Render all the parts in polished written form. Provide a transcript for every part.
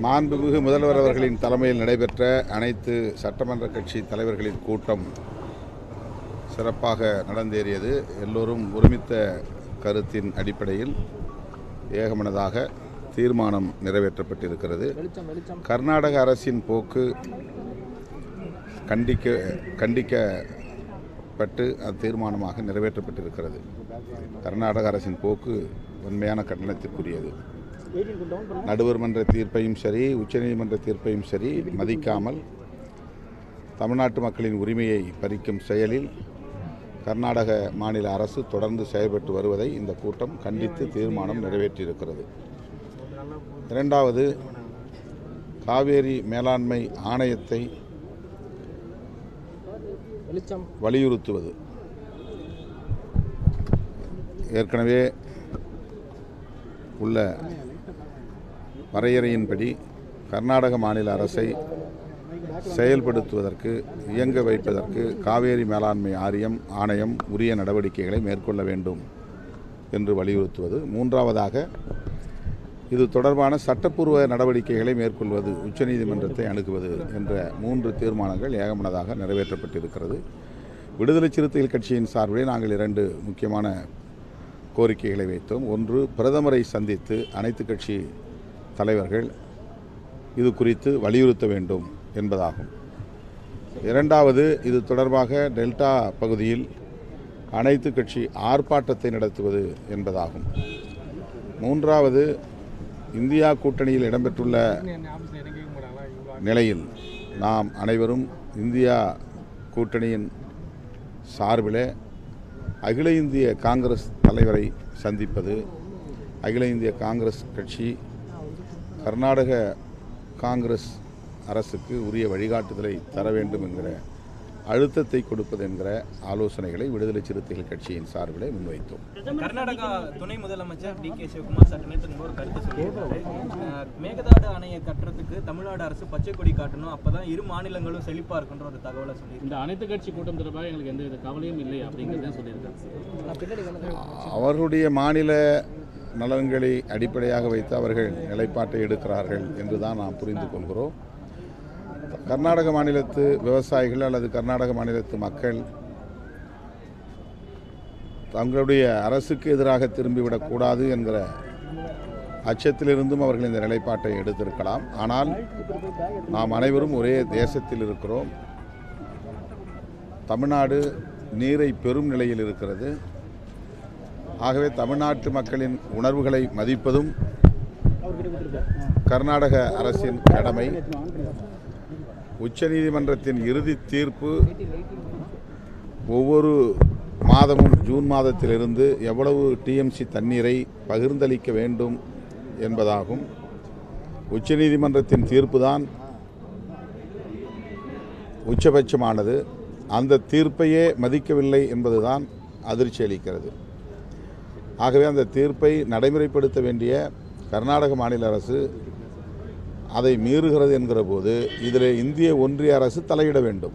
மாண்புமிகு முதல்வர் அவர்களின் தலைமையில் நடைபெற்ற அனைத்து சட்டமன்ற கட்சி தலைவர்களின் கூட்டம் சிறப்பாக நடந்தேறியது. எல்லோரும் ஒருமித்த கருத்தின் அடிப்படையில் ஏகமனதாக தீர்மானம் நிறைவேற்றப்பட்டிருக்கிறது. கர்நாடக அரசின் போக்கு கண்டிக்கப்பட்டு அது தீர்மானமாக நிறைவேற்றப்பட்டிருக்கிறது. கர்நாடக அரசின் போக்கு உண்மையான கண்டனத்திற்குரியது. நடுவர் மன்ற தீர்ப்பையும் சரி, உச்சநீதிமன்ற தீர்ப்பையும் சரி மதிக்காமல் தமிழ்நாட்டு மக்களின் உரிமையை பறிக்கும் செயலில் கர்நாடக மாநில அரசு தொடர்ந்து செயல்பட்டு வருவதை இந்த கூட்டம் கண்டித்து தீர்மானம் நிறைவேற்றியிருக்கிறது. இரண்டாவது, காவேரி மேலாண்மை ஆணையத்தை வலியுறுத்துவது. ஏற்கனவே உள்ள வரையறையின்படி கர்நாடக மாநில அரசை செயல்படுத்துவதற்கு, இயங்க வைப்பதற்கு காவேரி மேலாண்மை ஆணையம் உரிய நடவடிக்கைகளை மேற்கொள்ள வேண்டும் என்று வலியுறுத்துவது. மூன்றாவதாக, இது தொடர்பான சட்டப்பூர்வ நடவடிக்கைகளை மேற்கொள்வது, உச்சநீதிமன்றத்தை அணுகுவது என்ற 3 தீர்மானங்கள் ஏகமனதாக நிறைவேற்றப்பட்டிருக்கிறது. விடுதலை சிறுத்தைகள் கட்சியின் சார்பில் நாங்கள் 2 முக்கியமான கோரிக்கைகளை வைத்தோம். ஒன்று, பிரதமரை சந்தித்து அனைத்து கட்சி தலைவர்கள் இது குறித்து வலியுறுத்த வேண்டும் என்பதாகும். இரண்டாவது, இது தொடர்பாக டெல்டா பகுதியில் அனைத்து கட்சி ஆர்ப்பாட்டத்தை நடத்துவது என்பதாகும். மூன்றாவது, இந்தியா கூட்டணியில் இடம்பெற்றுள்ள நிலையில் நாம் அனைவரும் இந்தியா கூட்டணியின் சார்பில் அகில இந்திய காங்கிரஸ் தலைவரை சந்திப்பது, அகில இந்திய காங்கிரஸ் கட்சி கர்நாடக காங்கிரஸ் அரசுக்கு உரிய வழிகாட்டுதலை தர வேண்டும் என்கிற அழுத்தத்தை கொடுப்பது என்கிற ஆலோசனைகளை விடுதலை சிறுத்தைகள் கட்சியின் சார்பில் முன்வைத்தோம். கர்நாடகா துணை முதலமைச்சர் டி.கே. சிவகுமார் சற்று நேரத்துக்கு ஒரு கருத்து சொல்லியிருக்காரு. மேகதாடு அணையை கட்டுறதுக்கு தமிழ்நாடு அரசு பச்சை கொடி காட்டணும், அப்பதான் இரு மாநிலங்களும் செழிப்பா இருக்குன்ற ஒரு தகவலை சொல்லி இந்த அனைத்து கட்சி கூட்டம் தொடர்பாக எங்களுக்கு எந்தவித கவலையும் இல்லை அப்படிங்கிறத சொல்லியிருக்காரு. அவர்களுடைய மாநில நலன்களை அடிப்படையாக வைத்து அவர்கள் நிலைப்பாட்டை எடுக்கிறார்கள் என்றுதான் நாம் புரிந்து கொள்கிறோம். கர்நாடக மாநிலத்து விவசாயிகள் அல்லது கர்நாடக மாநிலத்து மக்கள் தங்களுடைய அரசுக்கு எதிராக திரும்பிவிடக்கூடாது என்கிற அச்சத்திலிருந்தும் அவர்கள் இந்த நிலைப்பாட்டை எடுத்திருக்கலாம். ஆனால் நாம் அனைவரும் ஒரே தேசத்தில் இருக்கிறோம். தமிழ்நாடு நீரை பெறும் நிலையில் இருக்கிறது. ஆகவே தமிழ்நாட்டு மக்களின் உணர்வுகளை மதிப்பதும் கர்நாடக அரசின் கடமை. உச்சநீதிமன்றத்தின் இறுதி தீர்ப்பு ஒவ்வொரு மாதமும் ஜூன் மாதத்திலிருந்து எவ்வளவு டிஎம்சி தண்ணீரை பகிர்ந்தளிக்க வேண்டும் என்பதாகும். உச்சநீதிமன்றத்தின் தீர்ப்புதான் உச்சபட்சமானது. அந்த தீர்ப்பையே மதிக்கவில்லை என்பதுதான் அதிர்ச்சி அளிக்கிறது. ஆகவே அந்த தீர்ப்பை நடைமுறைப்படுத்த வேண்டிய கர்நாடக மாநில அரசு அதை மீறுகிறது என்கிற போது இதில் இந்திய ஒன்றிய அரசு தலையிட வேண்டும்.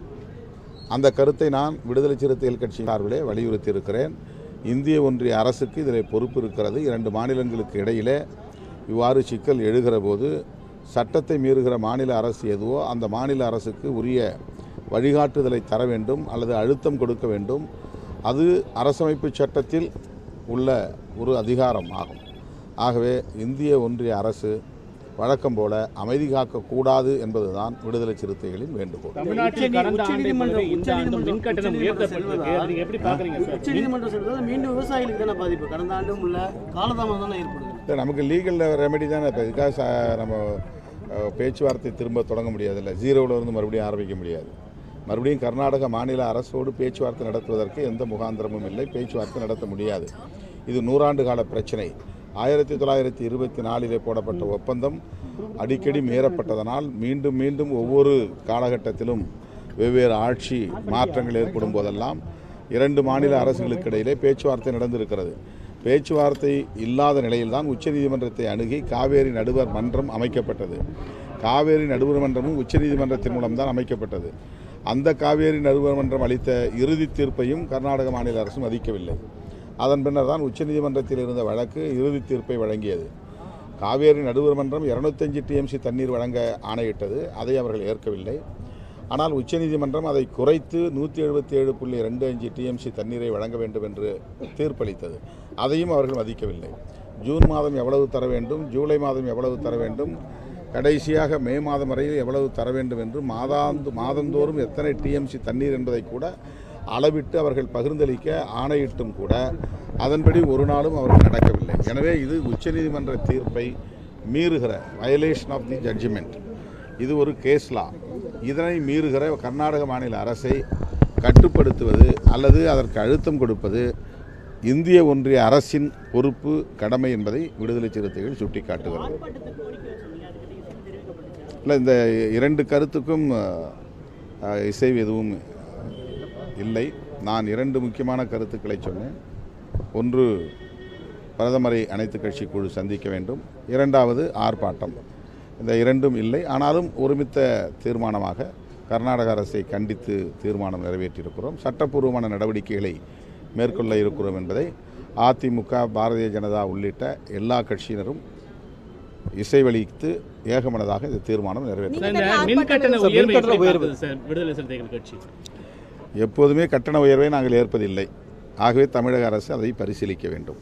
அந்த கருத்தை நான் விடுதலை சிறுத்தைகள் கட்சி சார்பிலே வலியுறுத்தி இருக்கிறேன். இந்திய ஒன்றிய அரசுக்கு இதில் பொறுப்பு இருக்கிறது. 2 மாநிலங்களுக்கு இடையிலே இவ்வாறு சிக்கல் எழுகிற போது சட்டத்தை மீறுகிற மாநில அரசு எதுவோ அந்த மாநில அரசுக்கு உரிய வழிகாட்டுதலை தர வேண்டும் அல்லது அழுத்தம் கொடுக்க வேண்டும். அது அரசமைப்பு சட்டத்தில் உள்ள ஒரு அதிகாரம் ஆகும். ஆகவே இந்திய ஒன்றிய அரசு வழக்கம் போல அமைதி காக்கக்கூடாது என்பதுதான் விடுதலை சிறுத்தைகளின் வேண்டுகோள். நமக்கு லீகல் ரெமெடி தான். இப்போ இதுக்காக நம்ம பேச்சுவார்த்தை திரும்ப தொடங்க முடியாதுல்ல, ஜீரோவில் இருந்து மறுபடியும் ஆரம்பிக்க முடியாது. மறுபடியும் கர்நாடக மாநில அரசோடு பேச்சுவார்த்தை நடத்துவதற்கு எந்த முகாந்திரமும் இல்லை, பேச்சுவார்த்தை நடத்த முடியாது. இது 100 ஆண்டு கால பிரச்சனை. 1924 போடப்பட்ட ஒப்பந்தம் அடிக்கடி மீறப்பட்டதனால் மீண்டும் மீண்டும் ஒவ்வொரு காலகட்டத்திலும் வெவ்வேறு ஆட்சி மாற்றங்கள் ஏற்படும் போதெல்லாம் 2 மாநில அரசுகளுக்கு இடையிலே பேச்சுவார்த்தை நடந்திருக்கிறது. பேச்சுவார்த்தை இல்லாத நிலையில்தான் உச்சநீதிமன்றத்தை அணுகி காவேரி நடுவர் மன்றம் அமைக்கப்பட்டது. காவேரி நடுவர் மன்றமும் உச்சநீதிமன்றத்தின் மூலம்தான் அமைக்கப்பட்டது. அந்த காவேரி நடுவர் மன்றம் அளித்த இறுதி தீர்ப்பையும் கர்நாடக மாநில அரசு மதிக்கவில்லை. அதன் பின்னர் தான் உச்சநீதிமன்றத்தில் இருந்த வழக்கு இறுதி தீர்ப்பை வழங்கியது. காவேரி நடுவர் மன்றம் 205 டிஎம்சி தண்ணீர் வழங்க ஆணையிட்டது. அதை அவர்கள் ஏற்கவில்லை. ஆனால் உச்சநீதிமன்றம் அதை குறைத்து 177.25 டிஎம்சி தண்ணீரை வழங்க வேண்டும் என்று தீர்ப்பளித்தது. அதையும் அவர்கள் மதிக்கவில்லை. ஜூன் மாதம் எவ்வளவு தர வேண்டும், ஜூலை மாதம் எவ்வளவு தர வேண்டும், கடைசியாக மே மாதம் வரையில் எவ்வளவு தர வேண்டும் என்று மாதந்தோறும் எத்தனை டிஎம்சி தண்ணீர் என்பதை கூட அளவிட்டு அவர்கள் பகிர்ந்தளிக்க ஆணையிட்டும் கூட அதன்படி ஒரு நாளும் அவர்கள் நடக்கவில்லை. எனவே இது உச்சநீதிமன்ற தீர்ப்பை மீறுகிற வயலேஷன் ஆஃப் தி ஜட்ஜ்மெண்ட். இது ஒரு கேஸ் லா. இதனை மீறுகிற கர்நாடக மாநில அரசை கட்டுப்படுத்துவது அல்லது அதற்கு அழுத்தம் கொடுப்பது இந்திய ஒன்றிய அரசின் பொறுப்பு, கடமை என்பதை விடுதலை சிறுத்தைகள் சுட்டிக்காட்டுகிறது. இல்லை, இந்த இரண்டு கருத்துக்கும் இசைவு எதுவும் இல்லை. நான் இரண்டு முக்கியமான கருத்துக்களை சொன்னேன். ஒன்று, பிரதமரை அனைத்து கட்சி குழு சந்திக்க வேண்டும். இரண்டாவது, ஆர்ப்பாட்டம். இந்த இரண்டும் இல்லை. ஆனாலும் ஒருமித்த தீர்மானமாக கர்நாடக அரசை கண்டித்து தீர்மானம் நிறைவேற்றியிருக்கிறோம். சட்டப்பூர்வமான நடவடிக்கைகளை மேற்கொள்ள இருக்கிறோம் என்பதை அதிமுக, பாரதிய ஜனதா உள்ளிட்ட எல்லா கட்சியினரும் இசைவளித்து ஏகமனதாக இந்த தீர்மானம் நிறைவேற்ற. எப்போதுமே கட்டண உயர்வை நாங்கள் ஏற்பதில்லை. ஆகவே தமிழக அரசு அதை பரிசீலிக்க வேண்டும்.